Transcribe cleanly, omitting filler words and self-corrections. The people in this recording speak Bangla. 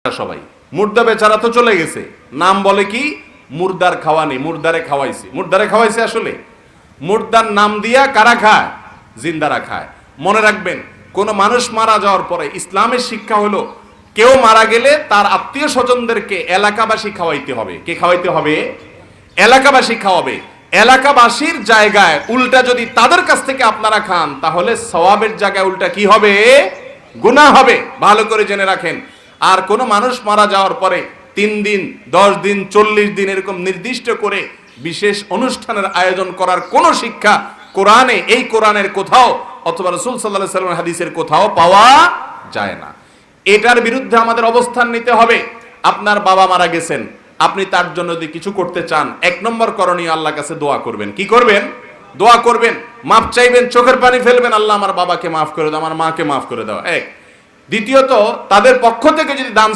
সবাই মুর্দা বেচারা তো চলে গেছে, নাম বলে কি মুর্দার খাওয়ানি, মুর্দারে খাওয়াইছে। মুর্দারে খাওয়াইছে আসলে মুর্দার নাম দিয়া কারা খায়? জিন্দারা খায়। মনে রাখবেন, কোন মানুষ মারা যাওয়ার পরে ইসলামের শিক্ষা হলো কেউ মারা গেলে তার আত্মীয় স্বজনদেরকে এলাকাবাসী খাওয়াইতে হবে। কে খাওয়াইতে হবে? এলাকাবাসী খাওয়াবে। এলাকাবাসীর জায়গায় উল্টা যদি তাদের কাছ থেকে আপনারা খান, তাহলে সওয়াবের জায়গায় উল্টা কি হবে? গুনাহ হবে। ভালো করে জেনে রাখেন। আর কোন মানুষ মারা যাওয়ার পরে 3 দিন, 10 দিন, 40 দিন এরকম নির্দিষ্ট করে বিশেষ অনুষ্ঠানের আয়োজন করার কোন শিক্ষা কোরআনে, এই কোরআনের কোথাও অথবা রাসূল সাল্লাল্লাহু আলাইহি ওয়াসাল্লামের হাদিসের কোথাও পাওয়া যায় না। এটার বিরুদ্ধে আমাদের অবস্থান নিতে হবে। আপনার বাবা মারা গেছেন, আপনি তার জন্য যদি কিছু করতে চান, 1 নম্বর করণীয় আল্লাহর কাছে দোয়া করবেন। কি করবেন? দোয়া করবেন, মাফ চাইবেন, চোখের পানি ফেলবেন, আল্লাহ আমার বাবাকে মাফ করে দাও, আমার মাকে মাফ করে দাও। 1। দ্বিতীয়ত, তাদের পক্ষ থেকে যদি দান